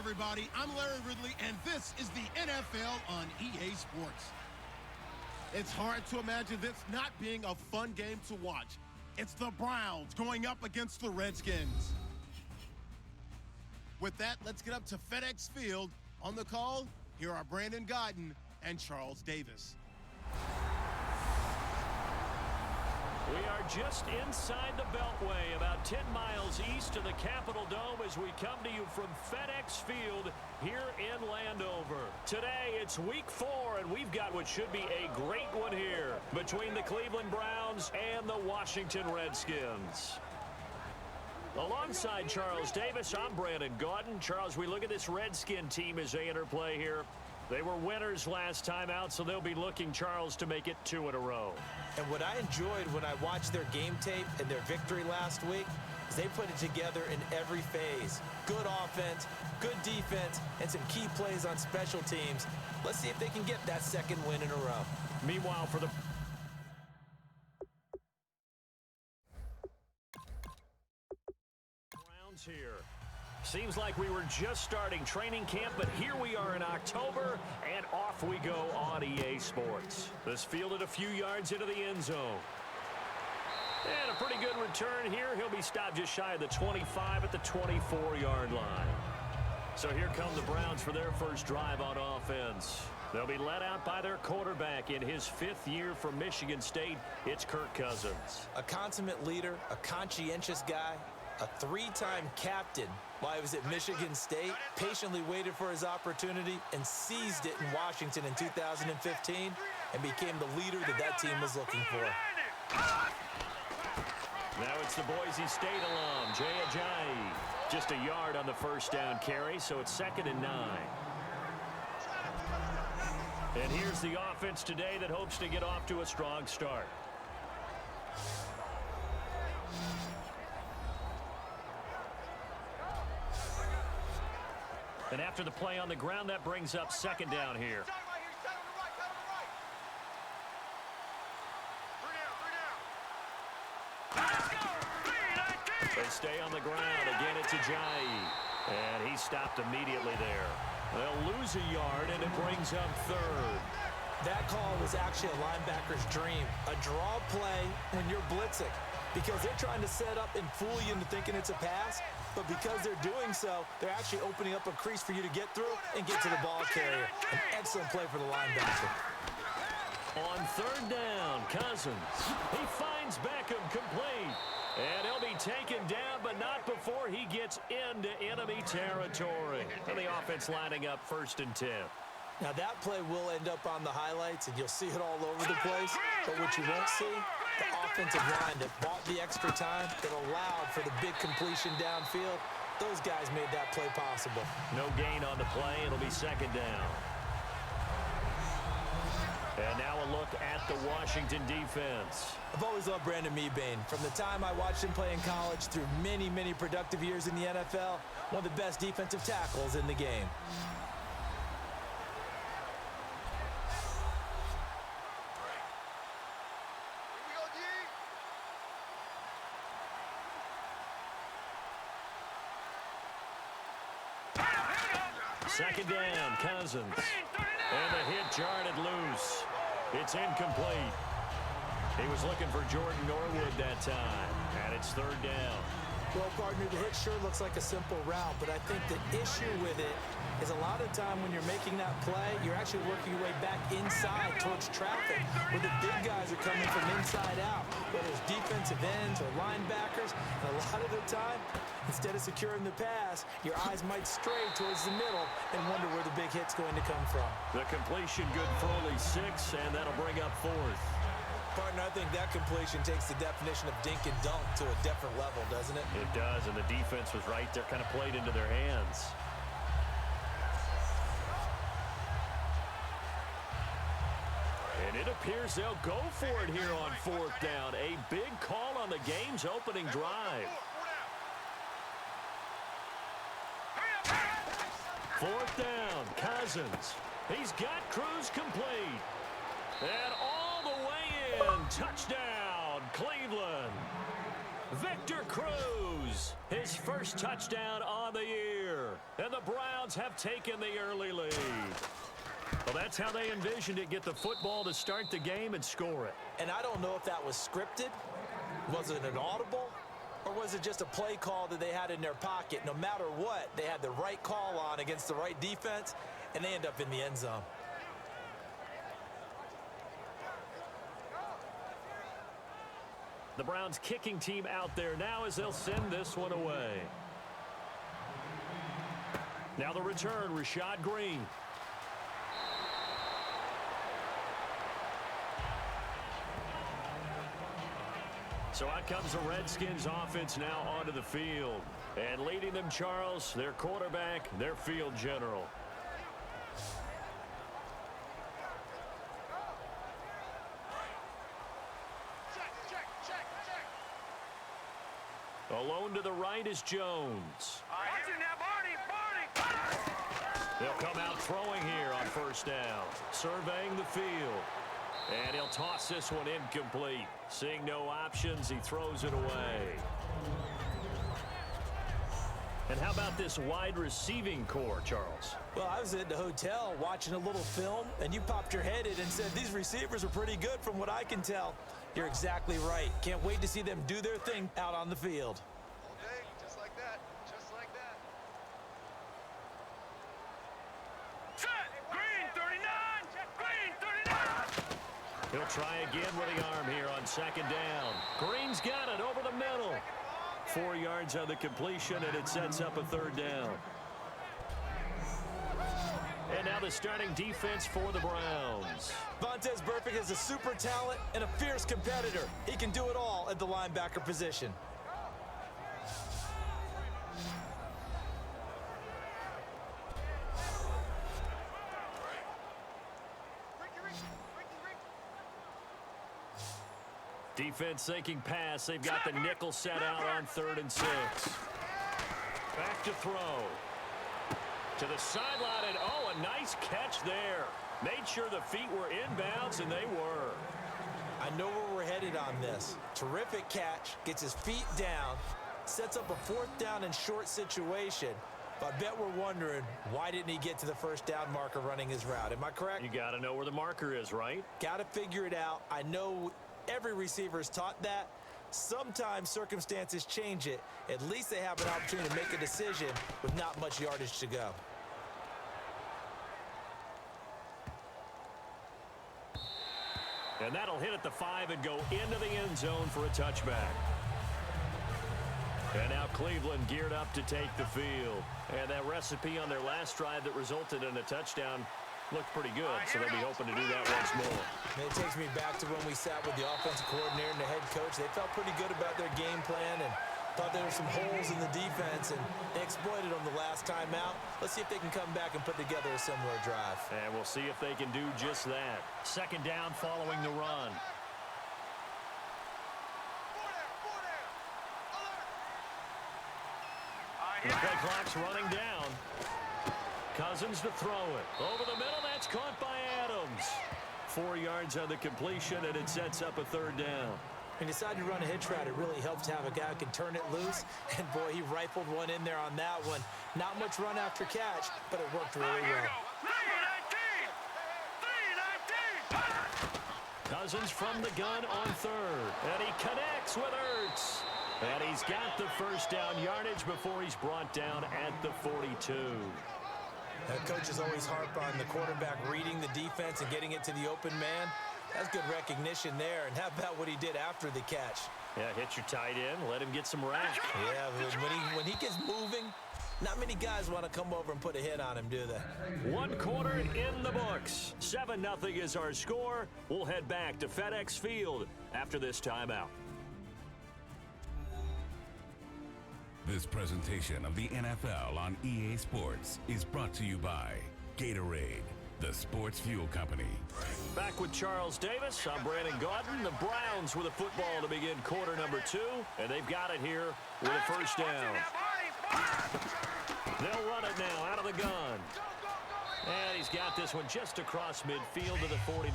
everybody. I'm Larry Ridley, and this is the NFL on EA Sports. It's hard to imagine this not being a fun game to watch. It's the Browns going up against the Redskins. With that, let's get up to FedEx Field. On the call, here are Brandon Godden and Charles Davis. We are just inside the Beltway, about 10 miles east of the Capitol Dome as we come to you from FedEx Field here in Landover. Today, it's week 4, and we've got what should be a great one here between the Cleveland Browns and the Washington Redskins. Alongside Charles Davis, I'm Brandon Godden. Charles, we look at this Redskin team as they enter play here. They were winners last time out, so they'll be looking, Charles, to make it 2 in a row. And what I enjoyed when I watched their game tape and their victory last week is they put it together in every phase. Good offense, good defense, and some key plays on special teams. Let's see if they can get that second win in a row. Meanwhile, for the Browns here. Seems like we were just starting training camp, but here we are in October, and off we go on EA Sports. This fielded a few yards into the end zone. And a pretty good return here. He'll be stopped just shy of the 25 at the 24-yard line. So here come the Browns for their first drive on offense. They'll be led out by their quarterback in his 5th year from Michigan State. It's Kirk Cousins. A consummate leader, a conscientious guy, a 3-time captain while he was at Michigan State, patiently waited for his opportunity and seized it in Washington in 2015 and became the leader that team was looking for. Now it's the Boise State alum, Jay Ajayi. Just a yard on the first down carry, so it's 2nd and 9. And here's the offense today that hopes to get off to a strong start. And after the play on the ground, that brings up 2nd down here. They stay on the ground. Again, it's Ajayi. And he stopped immediately there. They'll lose a yard, and it brings up 3rd. That call was actually a linebacker's dream. A draw play when you're blitzing. Because they're trying to set up and fool you into thinking it's a pass. But because they're doing so, they're actually opening up a crease for you to get through and get to the ball carrier. An excellent play for the linebacker. On 3rd down, Cousins. He finds Beckham complete. And he'll be taken down, but not before he gets into enemy territory. And the offense lining up 1st and 10. Now that play will end up on the highlights, and you'll see it all over the place. But what you won't see, the offensive line that bought the extra time, that allowed for the big completion downfield, those guys made that play possible. No gain on the play. It'll be 2nd down. And now a look at the Washington defense. I've always loved Brandon Mebane. From the time I watched him play in college through many, many productive years in the NFL, one of the best defensive tackles in the game. Second down, Cousins. And the hit jarred it loose. It's incomplete. He was looking for Jordan Norwood that time. And it's 3rd down. Well, partner, the hit sure looks like a simple route, but I think the issue with it is a lot of time when you're making that play, you're actually working your way back inside towards traffic, where the big guys are coming from inside out, whether it's defensive ends or linebackers. And a lot of the time, instead of securing the pass, your eyes might stray towards the middle and wonder where the big hit's going to come from. The completion good for only 6, and that'll bring up 4th. Partner, I think that completion takes the definition of dink and dunk to a different level, doesn't it? It does, and the defense was right there, kind of played into their hands. And it appears they'll go for it here on 4th down. A big call on the game's opening drive. 4th down, Cousins. He's got Cruz complete. And all the way in, touchdown, Cleveland. Victor Cruz, his first touchdown on the year. and the Browns have taken the early lead. Well, that's how they envisioned it, get the football to start the game and score it. And I don't know if that was scripted. Was it an audible? Or was it just a play call that they had in their pocket? No matter what, they had the right call on against the right defense, and they end up in the end zone. The Browns kicking team out there now as they'll send this one away. Now the return, Rashad Green. So out comes the Redskins offense now onto the field. And leading them, Charles, their quarterback, their field general. Alone to the right is Jones. They'll come out throwing here on first down, surveying the field. And he'll toss this one incomplete. Seeing no options, he throws it away. And how about this wide receiving core, Charles? Well, I was at the hotel watching a little film, and you popped your head in and said, these receivers are pretty good from what I can tell. You're exactly right. Can't wait to see them do their thing out on the field. All day, just like that. Just like that. Set! Green 39! Green 39! He'll try again with the arm here on second down. Green's got it over the middle. 4 yards on the completion, and it sets up a third down. And now the starting defense for the Browns. Vontaze Burfict is a super talent and a fierce competitor. He can do it all at the linebacker position. Defense thinking pass. They've got the nickel set out on 3rd and 6. Back to throw. To the sideline, and oh, a nice catch there. Made sure the feet were inbounds, and they were. I know where we're headed on this. Terrific catch, gets his feet down, sets up a 4th down and short situation. But I bet we're wondering, why didn't he get to the first down marker running his route? Am I correct? You got to know where the marker is, right? Got to figure it out. I know every receiver is taught that. Sometimes circumstances change it. At least they have an opportunity to make a decision with not much yardage to go. And that'll hit at the 5 and go into the end zone for a touchback. And now Cleveland geared up to take the field. And that recipe on their last drive that resulted in a touchdown looked pretty good, so they'll be hoping to do that once more. And it takes me back to when we sat with the offensive coordinator and the head coach. They felt pretty good about their game plan and thought there were some holes in the defense, and they exploited them the last time out. Let's see if they can come back and put together a similar drive. And we'll see if they can do just that. Second down following the run. The play clock's running down. Cousins to throw it. Over the middle, that's caught by Adams. 4 yards on the completion, and it sets up a third down. When you decide to run a hitch route, it really helps to have a guy who can turn it loose. And, boy, he rifled one in there on that one. Not much run after catch, but it worked really well. 319! Cousins from the gun on 3rd. And he connects with Ertz. And he's got the first down yardage before he's brought down at the 42. Coaches always harp on the quarterback reading the defense and getting it to the open man. That's good recognition there. And how about what he did after the catch? Yeah, hit your tight end, let him get some rest. Yeah, when he gets moving, not many guys want to come over and put a hit on him, do they? 1 quarter in the books. 7-0 is our score. We'll head back to FedEx Field after this timeout. This presentation of the NFL on EA Sports is brought to you by Gatorade, the sports fuel company. Back with Charles Davis. I'm Brandon Gaudin. The Browns with a football to begin quarter number 2, and they've got it here with a first down. They'll run it now out of the gun. And he's got this one just across midfield to the 49.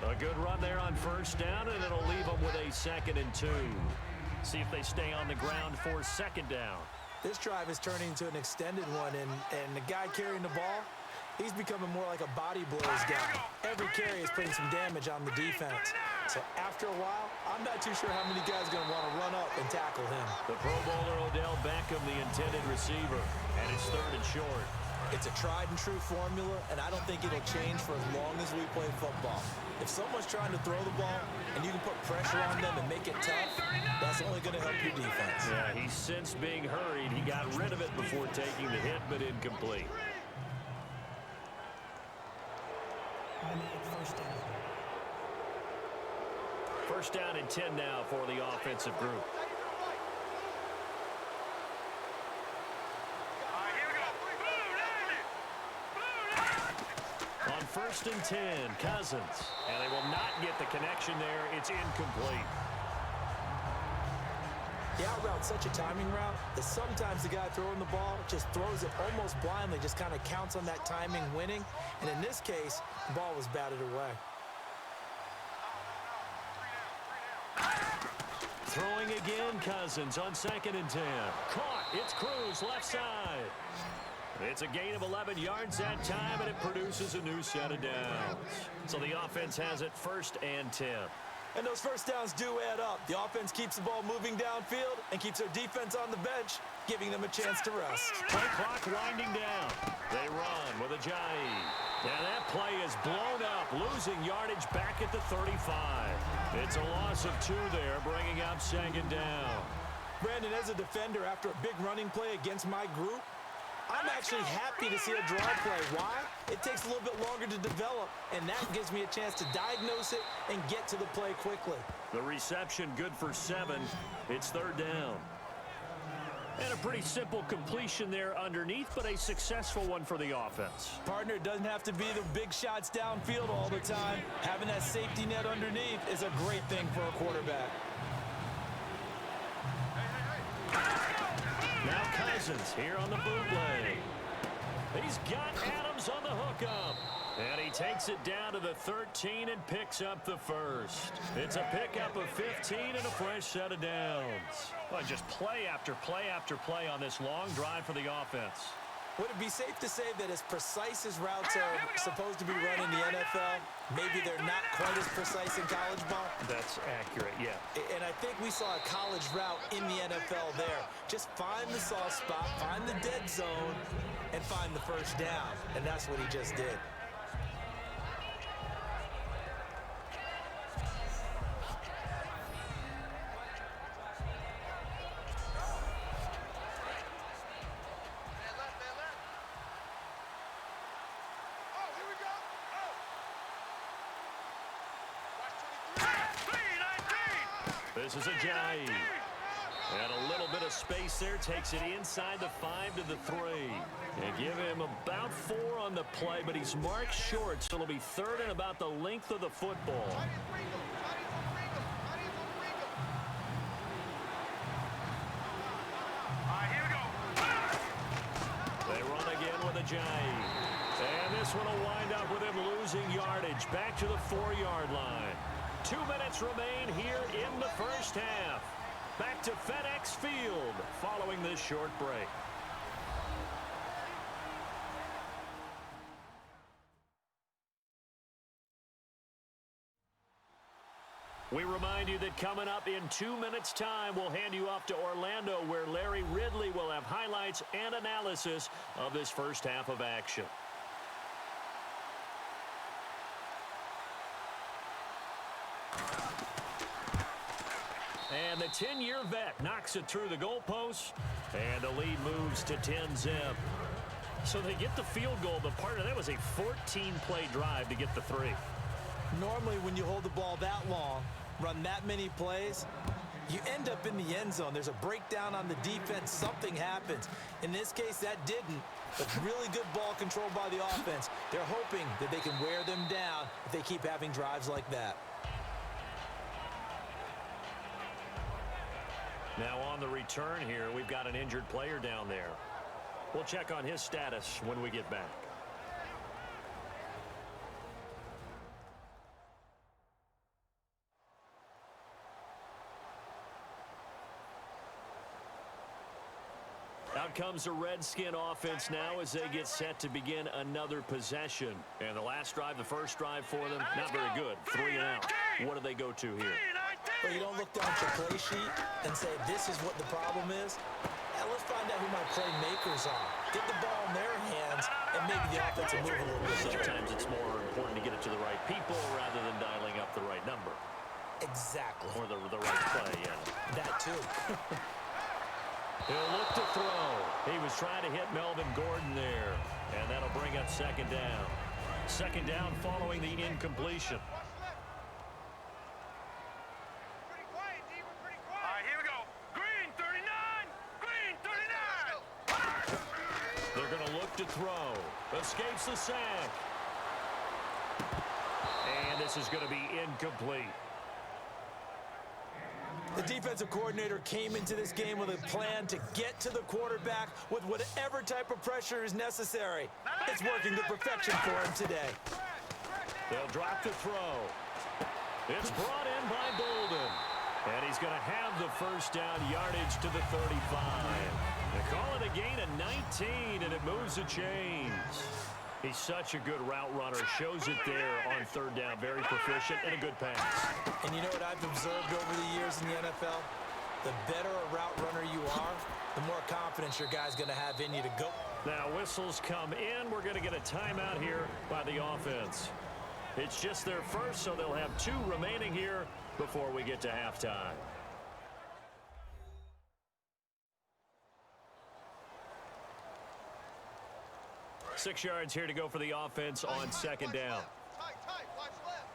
A good run there on first down, and it'll leave them with a 2nd and 2. See if they stay on the ground for second down. This drive is turning into an extended one, and the guy carrying the ball, he's becoming more like a body blows guy. Every carry is putting some damage on the defense. So after a while, I'm not too sure how many guys are going to want to run up and tackle him. The Pro Bowler Odell Beckham, the intended receiver, and it's 3rd and short. It's a tried-and-true formula, and I don't think it'll change for as long as we play football. If someone's trying to throw the ball and you can put pressure on them and make it tough, that's only going to help your defense. Yeah, he sensed being hurried. He got rid of it before taking the hit, but incomplete. First down and 10 now for the offensive group. On 1st and 10, Cousins. And they will not get the connection there. It's incomplete. The out route's such a timing route that sometimes the guy throwing the ball just throws it almost blindly, just kind of counts on that timing winning. And in this case, the ball was batted away. Throwing again, Cousins on 2nd and 10. Caught. It's Cruz, left side. It's a gain of 11 yards that time, and it produces a new set of downs. So the offense has it 1st and 10. And those first downs do add up. The offense keeps the ball moving downfield and keeps their defense on the bench, giving them a chance to rest. Play clock winding down. They run with Ajayi. And that play is blown up, losing yardage back at the 35. It's a loss of 2 there, bringing up 2nd down. Brandon, as a defender, after a big running play against my group, I'm actually happy to see a draw play. Why? It takes a little bit longer to develop, and that gives me a chance to diagnose it and get to the play quickly. The reception good for 7. It's 3rd down. And a pretty simple completion there underneath, but a successful one for the offense. Partner, it doesn't have to be the big shots downfield all the time. Having that safety net underneath is a great thing for a quarterback. Now Cousins here on the bootleg. He's got Adams on the hookup. And he takes it down to the 13 and picks up the 1st. It's a pickup of 15 and a fresh set of downs. Well, just play after play after play on this long drive for the offense. Would it be safe to say that as precise as routes are supposed to be run in the NFL, maybe they're not quite as precise in college ball? That's accurate, yeah. And I think we saw a college route in the NFL there. Just find the soft spot, find the dead zone, and find the first down. And that's what he just did. This is Ajayi. And a little bit of space there. Takes it inside the 5 to the 3. And give him about 4 on the play, but he's marked short, so it'll be 3rd and about the length of the football. They run again with Ajayi. And this one will wind up with him losing yardage back to the 4-yard line. 2 minutes remain here in the first half. Back to FedEx Field following this short break. We remind you that coming up in 2 minutes' time, we'll hand you off to Orlando, where Larry Ridley will have highlights and analysis of this first half of action. And the 10-year vet knocks it through the goalpost, and the lead moves to 10-zip. So they get the field goal. The partner, that was a 14-play drive to get the 3. Normally, when you hold the ball that long, run that many plays, you end up in the end zone. There's a breakdown on the defense. Something happens. In this case, that didn't. But really good ball control by the offense. They're hoping that they can wear them down if they keep having drives like that. Now on the return here, we've got an injured player down there. We'll check on his status when we get back. Out comes the Redskin offense now as they get set to begin another possession. And the last drive, the first drive for them, not very good. 3 and out. What do they go to here? Well, you don't look down at your play sheet and say, this is what the problem is. Now let's find out who my playmakers are. Get the ball in their hands and maybe the offense will move a little bit. Sometimes it's more important to get it to the right people rather than dialing up the right number. Exactly. Or the right play, yeah. That too. He'll look to throw. He was trying to hit Melvin Gordon there. And that'll bring up second down. Second down following the incompletion. To throw. Escapes the sack. And this is going to be incomplete. The defensive coordinator came into this game with a plan to get to the quarterback with whatever type of pressure is necessary. It's working to perfection for him today. They'll drop the throw. It's brought in by Bolden. And he's going to have the first down yardage to the 35. They call it a gain of 19, and it moves the chains. He's such a good route runner. Shows it there on third down. Very proficient and a good pass. And you know what I've observed over the years in the NFL? The better a route runner you are, the more confidence your guy's going to have in you to go. Now whistles come in. We're going to get a timeout here by the offense. It's just their first, so they'll have 2 remaining here before we get to halftime. Six yards here to go for the offense on second down. Tight, watch left.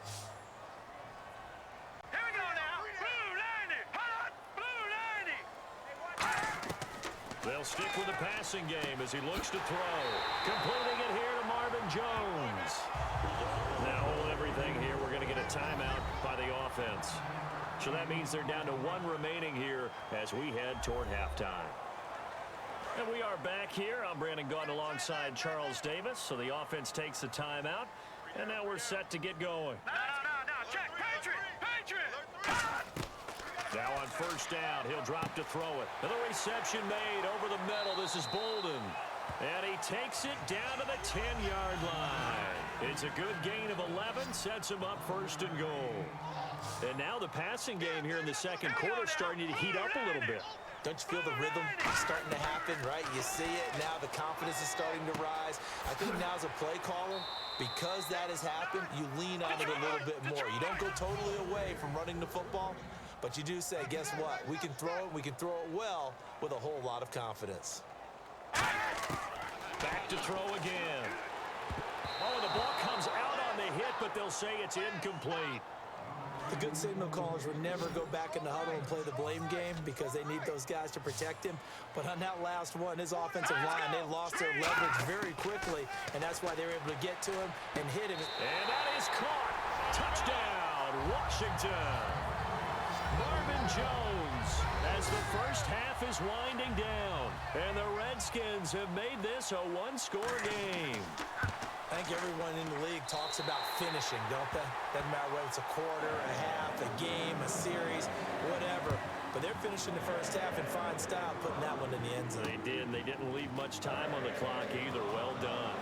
Here we go now. Blue 90. Hot. Blue 90. They'll stick with the passing game as he looks to throw. Completing it here to Marvin Jones. Now hold everything here. We're going to get a timeout by the offense. So that means they're down to 1 remaining here as we head toward halftime. And we are back here. I'm Brandon Gaudin alongside Charles Davis. So the offense takes the timeout. And now we're set to get going. No. Check. Patriot. Now on first down, he'll drop to throw it. And the reception made over the middle. This is Bolden. And he takes it down to the 10-yard line. It's a good gain of 11. Sets him up first and goal. And now the passing game here in the second quarter is starting to heat up a little bit. Don't you feel the rhythm starting to happen, right? You see it. Now the confidence is starting to rise. I think now as a play caller, because that has happened, you lean on it a little bit more. You don't go totally away from running the football, but you do say, guess what? We can throw it. We can throw it well with a whole lot of confidence. Back to throw again. Oh, the ball comes out on the hit, but they'll say it's incomplete. The good signal callers would never go back in the huddle and play the blame game because they need those guys to protect him. But on that last one, his offensive line, they lost their leverage very quickly, and that's why they were able to get to him and hit him. And that is caught. Touchdown, Washington. Marvin Jones as the first half is winding down. And the Redskins have made this a 1-score game. I think everyone in the league talks about finishing, don't they? Doesn't matter whether it's a quarter, a half, a game, a series, whatever. But they're finishing the first half in fine style, putting that one in the end zone. They did. They didn't leave much time on the clock either. Well done.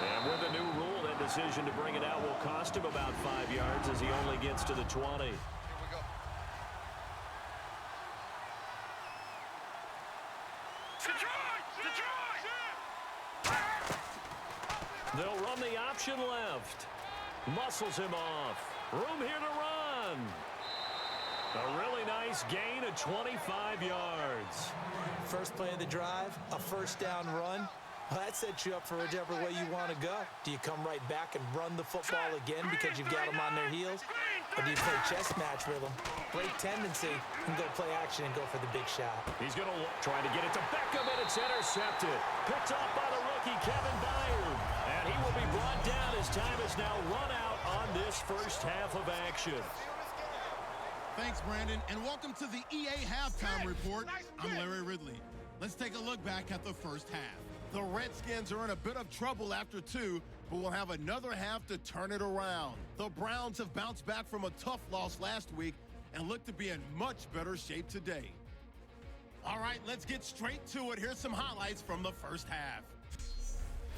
And with the new rule, that decision to bring it out will cost him about 5 yards as he only gets to the 20. They'll run the option left. Muscles him off. Room here to run. A really nice gain of 25 yards. First play of the drive, a first down run. Well, that sets you up for whichever way you want to go. Do you come right back and run the football again because you've got them on their heels? Or do you play chess match with them, break tendency, and go play action and go for the big shot? He's going to try to get it to Beckham, and it's intercepted. Picked up by the rookie, Kevin Byard. And he will be brought down as time is now run out on this first half of action. Thanks, Brandon, and welcome to the EA Halftime Report. I'm Larry Ridley. Let's take a look back at the first half. The Redskins are in a bit of trouble after 2, but will have another half to turn it around. The Browns have bounced back from a tough loss last week and look to be in much better shape today. All right, let's get straight to it. Here's some highlights from the first half.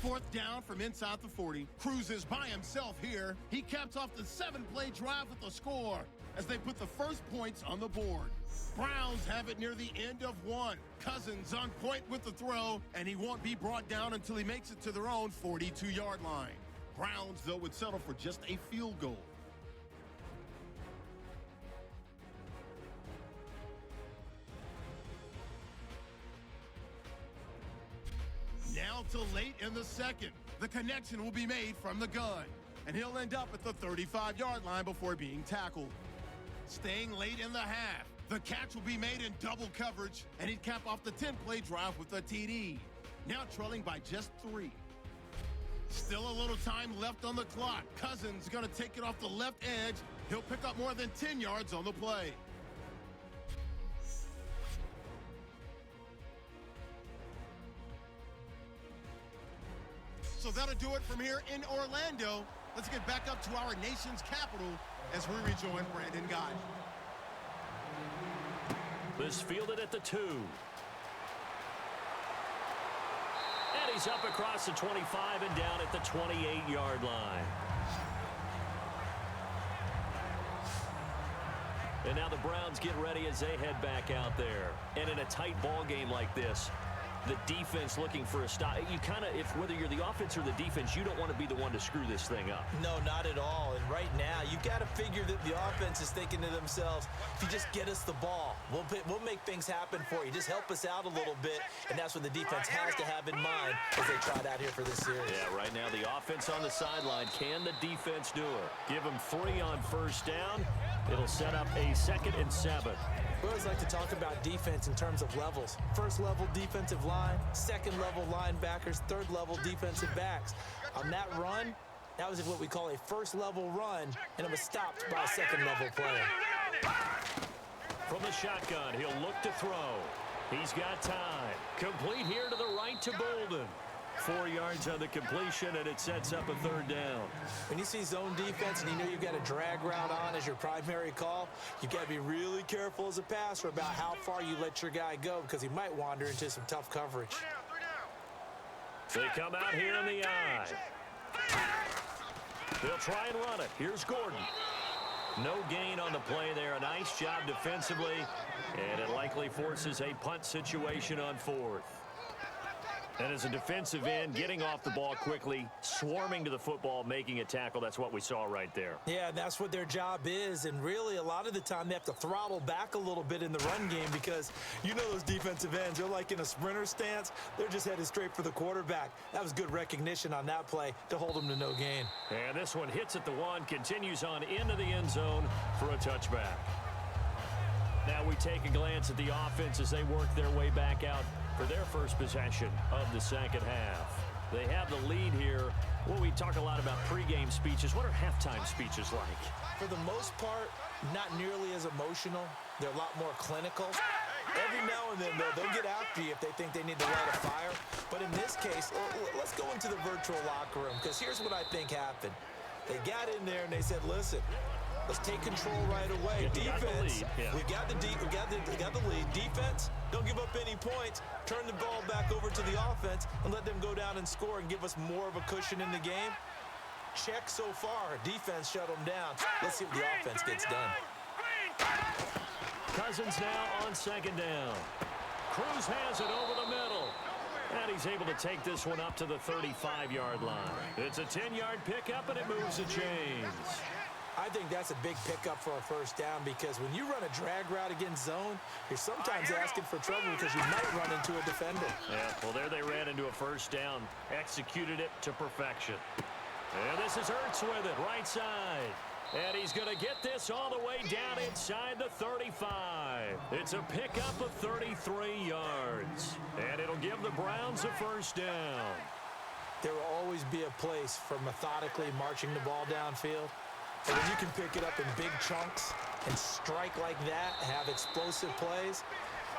4th down from inside the 40. Cruz is by himself here. He caps off the 7-play drive with a score as they put the first points on the board. Browns have it near the end of 1. Cousins on point with the throw, and he won't be brought down until he makes it to their own 42-yard line. Browns, though, would settle for just a field goal. Now till late in the second. The connection will be made from the gun, and he'll end up at the 35-yard line before being tackled. Staying late in the half, the catch will be made in double coverage, and he'd cap off the 10-play drive with a TD. Now trailing by just 3. Still a little time left on the clock. Cousins gonna take it off the left edge. He'll pick up more than 10 yards on the play. So that'll do it from here in Orlando. Let's get back up to our nation's capital as we rejoin Brandon Guy. This fielded at the 2. And he's up across the 25 and down at the 28-yard line. And now the Browns get ready as they head back out there. And in a tight ball game like this, the defense looking for a stop. You kind of, whether you're the offense or the defense, you don't want to be the one to screw this thing up. No, not at all. And right now, you've got to figure that the offense is thinking to themselves, if you just get us the ball, we'll make things happen for you. Just help us out a little bit. And that's what the defense has to have in mind as they try it out here for this series. Yeah, right now the offense on the sideline. Can the defense do it? Give them 3 on first down. It'll set up a 2nd and 7. We always like to talk about defense in terms of levels. First level defensive line, second level linebackers, third level defensive backs. On that run, that was what we call a first level run, and it was stopped by a second level player. From the shotgun, he'll look to throw. He's got time. Complete here to the right to Bolden. 4 yards on the completion, and it sets up a 3rd down. When you see zone defense and you know you've got a drag route on as your primary call, you've got to be really careful as a passer about how far you let your guy go because he might wander into some tough coverage. They come out here in the eye. They'll try and run it. Here's Gordon. No gain on the play there. A nice job defensively, and it likely forces a punt situation on 4th. And as a defensive end, getting off the ball quickly, swarming to the football, making a tackle, that's what we saw right there. Yeah, that's what their job is. And really, a lot of the time, they have to throttle back a little bit in the run game because you know those defensive ends, they're like in a sprinter stance. They're just headed straight for the quarterback. That was good recognition on that play to hold them to no gain. And this one hits at the 1, continues on into the end zone for a touchback. Now we take a glance at the offense as they work their way back out for their first possession of the second half. They have the lead here. Well, we talk a lot about pregame speeches. What are halftime speeches like? For the most part, not nearly as emotional. They're a lot more clinical. Every now and then, though, they'll get after you if they think they need to light a fire. But in this case, let's go into the virtual locker room because here's what I think happened. They got in there and they said, listen, let's take control right away. Defense, we got the lead. Defense, don't give up any points. Turn the ball back over to the offense and let them go down and score and give us more of a cushion in the game. Check so far. Defense shut them down. Let's see what the offense gets done. Cousins now on 2nd down. Cruz has it over the middle. And he's able to take this one up to the 35-yard line. It's a 10-yard pickup, and it moves the chains. I think that's a big pickup for a first down because when you run a drag route against zone, you're sometimes asking for trouble because you might run into a defender. Yeah, well, there they ran into a first down, executed it to perfection. And this is Ertz with it, right side. And he's going to get this all the way down inside the 35. It's a pickup of 33 yards. And it'll give the Browns a first down. There will always be a place for methodically marching the ball downfield. But when you can pick it up in big chunks and strike like that, have explosive plays,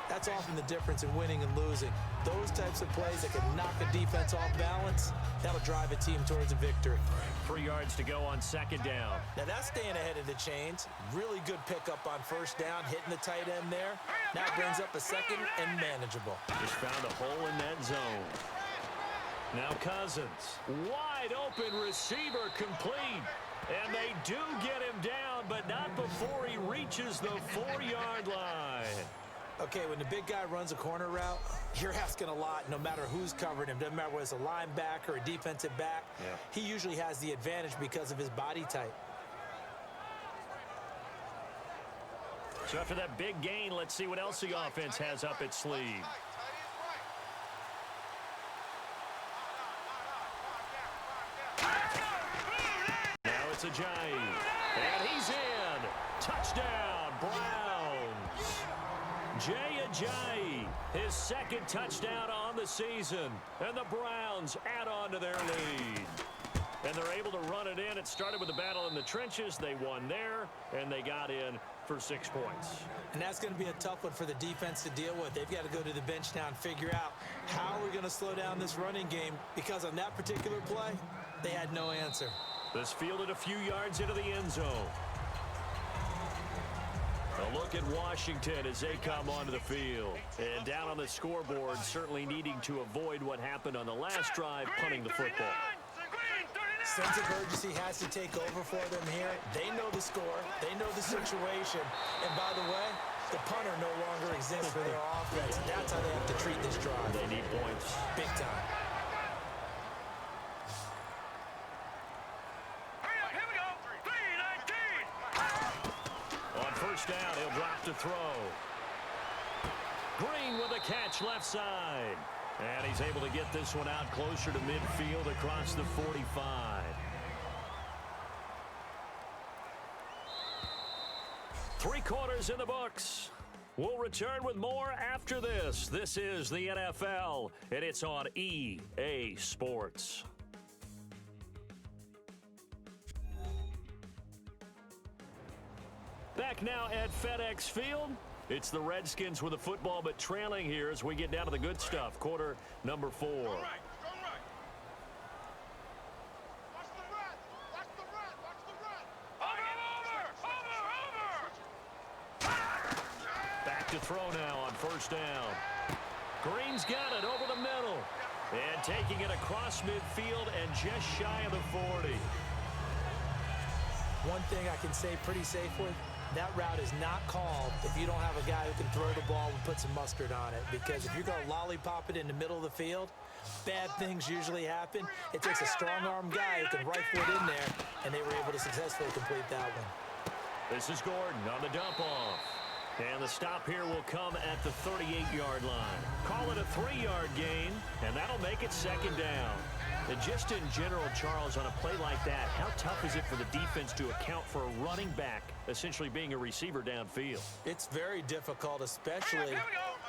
That's often the difference in winning and losing. Those types of plays that can knock a defense off balance, that'll drive a team towards a victory. 3 yards to go on second down. Now that's staying ahead of the chains. Really good pickup on first down, hitting the tight end there. Now brings up a second and manageable. Just found a hole in that zone. Now Cousins. Wide open receiver complete. And they do get him down, but not before he reaches the 4-yard line. Okay, when the big guy runs a corner route, you're asking a lot no matter who's covering him. Doesn't matter whether it's a linebacker or a defensive back. Yeah. He usually has the advantage because of his body type. So after that big gain, let's see what else the offense has up its sleeve. Now it's Ajayi. And he's in. Touchdown, Browns. Jay Ajayi, his second touchdown on the season. And the Browns add on to their lead. And they're able to run it in. It started with a battle in the trenches. They won there, and they got in for 6 points. And that's going to be a tough one for the defense to deal with. They've got to go to the bench now and figure out how are we going to slow down this running game, because on that particular play, they had no answer. This fielded a few yards into the end zone. A look at Washington as they come onto the field. And down on the scoreboard, certainly needing to avoid what happened on the last drive, punting the football. Sense of urgency has to take over for them here. They know the score. They know the situation. And by the way, the punter no longer exists for their offense. That's how they have to treat this drive. They need points. Big time. Here we go. 3-19. On first down, he'll drop to throw. Green with a catch left side. And he's able to get this one out closer to midfield across the 45. Three quarters in the books. We'll return with more after this. This is the NFL, and it's on EA Sports. Back now at FedEx Field. It's the Redskins with the football, but trailing here as we get down to the good stuff. Quarter number 4. Go right. Watch the run. Watch the run. Watch the run. Back to throw now on first down. Green's got it over the middle. And taking it across midfield and just shy of the 40. One thing I can say pretty safely, that route is not called if you don't have a guy who can throw the ball and put some mustard on it. Because if you're going to lollipop it in the middle of the field, bad things usually happen. It takes a strong-arm guy who can rifle it in there, and they were able to successfully complete that one. This is Gordon on the dump-off. And the stop here will come at the 38-yard line. Call it a 3-yard gain, and that'll make it second down. And just in general, Charles, on a play like that, how tough is it for the defense to account for a running back essentially being a receiver downfield? It's very difficult, especially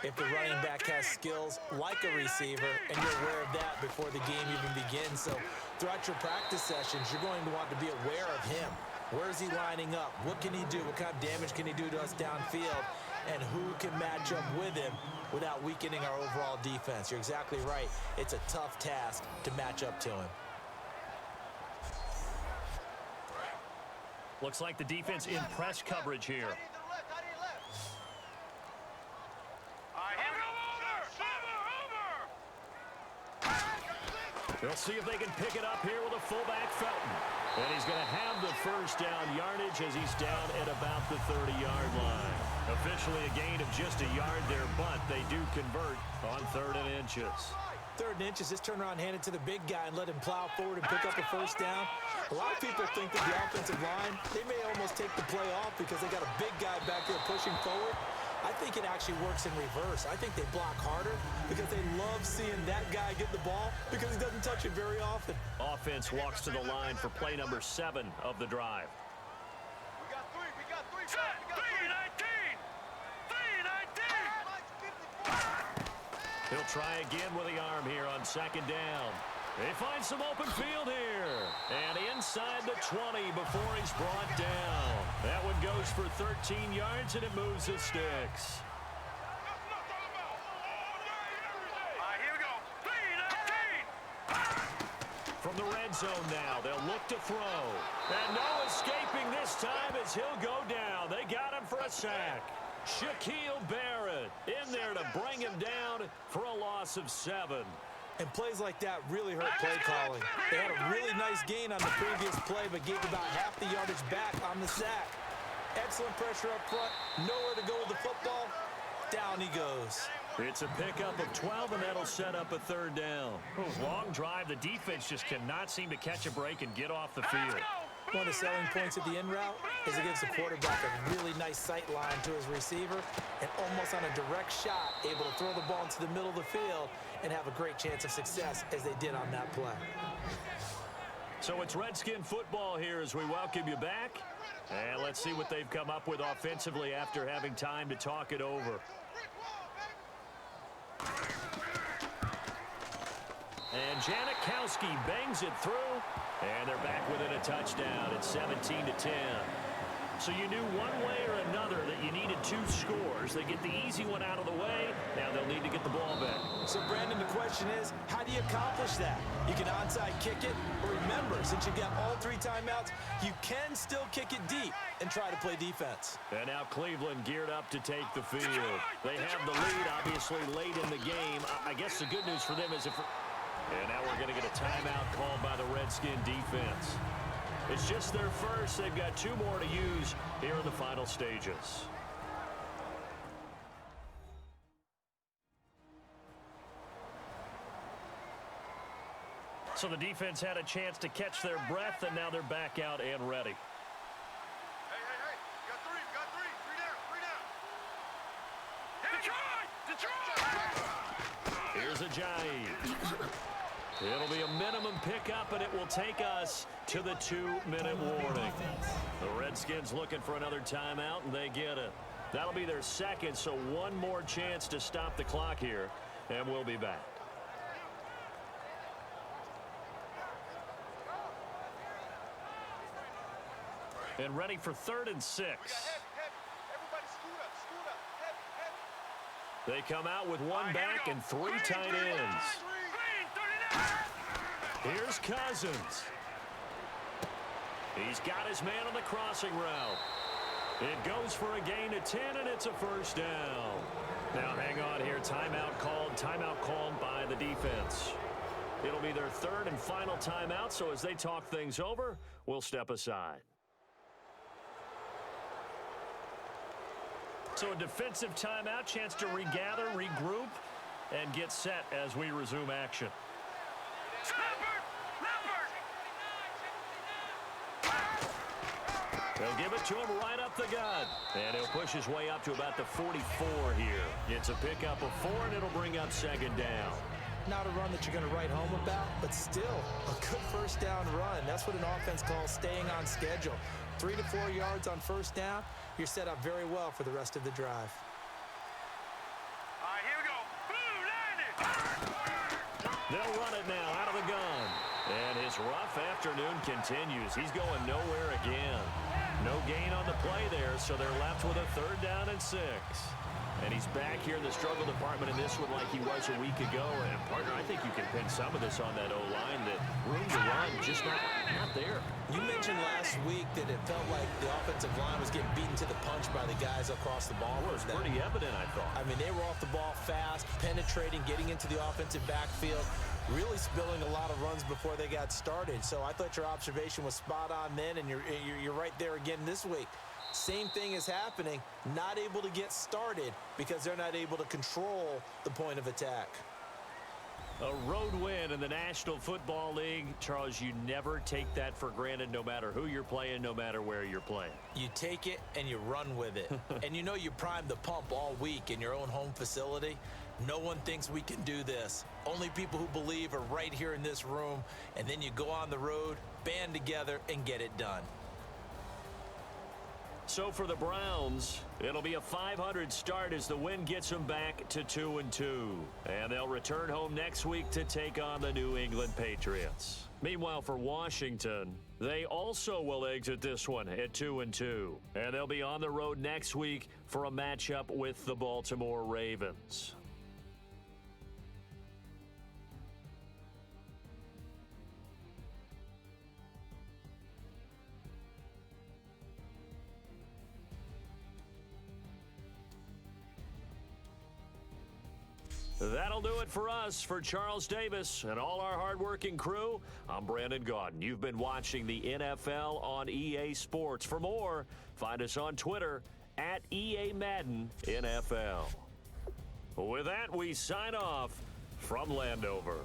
if the running back has skills like a receiver, and you're aware of that before the game even begins. So throughout your practice sessions, you're going to want to be aware of him. Where is he lining up? What can he do? What kind of damage can he do to us downfield? And who can match up with him without weakening our overall defense? You're exactly right. It's a tough task to match up to him. Looks like the defense in press coverage here. They'll see if they can pick it up here with a fullback Felton. And he's going to have the first down yardage as he's down at about the 30-yard line. Officially a gain of just a yard there, but they do convert on 3rd and inches. 3rd and inches, just turn around, hand it to the big guy, and let him plow forward and pick up a first down. A lot of people think that the offensive line, they may almost take the play off because they got a big guy back there pushing forward. I think it actually works in reverse. I think they block harder because they love seeing that guy get the ball because he doesn't touch it very often. Offense walks to the line for play number 7 of the drive. We got 3. We got 3. Set. 3-19. 3-19. He'll try again with the arm here on second down. They find some open field here. And inside the 20 before he's brought down. That one goes for 13 yards, and it moves the sticks. From the red zone now, they'll look to throw. And no escaping this time as he'll go down. They got him for a sack. Shaquille Barrett in there to bring him down for a loss of 7. And plays like that really hurt play calling. They had a really nice gain on the previous play, but gave about half the yardage back on the sack. Excellent pressure up front. Nowhere to go with the football. Down he goes. It's a pickup of 12, and that'll set up a 3rd down. Long drive. The defense just cannot seem to catch a break and get off the field. One of the selling points of the in route is it gives the quarterback a really nice sight line to his receiver and almost on a direct shot able to throw the ball into the middle of the field and have a great chance of success as they did on that play. So it's Redskin football here as we welcome you back. And let's see what they've come up with offensively after having time to talk it over. And Janikowski bangs it through, and they're back within a touchdown at 17-10. So you knew one way or another that you needed 2 scores. They get the easy one out of the way. Now they'll need to get the ball back. So, Brandon, the question is, how do you accomplish that? You can onside kick it, or remember, since you've got all 3 timeouts, you can still kick it deep and try to play defense. And now Cleveland geared up to take the field. They have the lead, obviously, late in the game. I guess the good news for them is if... And now we're going to get a timeout called by the Redskin defense. It's just their first. They've got 2 more to use here in the final stages. So the defense had a chance to catch their breath, and now they're back out and ready. Hey, you got 3. Here's Ajayi. It'll be a minimum pickup, and it will take us to the 2-minute warning. The Redskins looking for another timeout, and they get it. That'll be their 2nd, so 1 more chance to stop the clock here, and we'll be back. And ready for 3rd and 6. Everybody scoot up. Heavy. They come out with 1 back and 3 tight ends. Here's Cousins. He's got his man on the crossing route. It goes for a gain of 10, and it's a 1st down. Now hang on here. Timeout called by the defense. It'll be their 3rd and final timeout, so as they talk things over, we'll step aside. So a defensive timeout, chance to regather, regroup, and get set as we resume action. They'll give it to him right up the gut. And he'll push his way up to about the 44 here. It's a pickup of 4, and it'll bring up 2nd down. Not a run that you're going to write home about, but still a good 1st down run. That's what an offense calls staying on schedule. 3 to 4 yards on 1st down, you're set up very well for the rest of the drive. All right, here we go. They'll run it now out of the gun. And his rough afternoon continues. He's going nowhere again. No gain on the play there, so they're left with a 3rd down and 6. And he's back here in the struggle department in this one like he was a week ago. And, partner, I think you can pin some of this on that O-line, that room to run just not there. You mentioned last week that it felt like the offensive line was getting beaten to the punch by the guys across the ball. Well, it was pretty evident, I thought. I mean, they were off the ball fast, penetrating, getting into the offensive backfield, really spilling a lot of runs before they got started. So I thought your observation was spot on then, and you're right there again this week. Same thing is happening, not able to get started because they're not able to control the point of attack. A road win in the National Football League. Charles, you never take that for granted, no matter who you're playing, no matter where you're playing. You take it and you run with it. And you know you primed the pump all week in your own home facility. No one thinks we can do this. Only people who believe are right here in this room. And then you go on the road, band together, and get it done. So for the Browns, it'll be a 500 start as the win gets them back to 2-2. And they'll return home next week to take on the New England Patriots. Meanwhile, for Washington, they also will exit this one at 2-2. And they'll be on the road next week for a matchup with the Baltimore Ravens. That'll do it for us. For Charles Davis and all our hardworking crew, I'm Brandon Gaudin. You've been watching the NFL on EA Sports. For more, find us on Twitter at EA Madden NFL. With that, we sign off from Landover.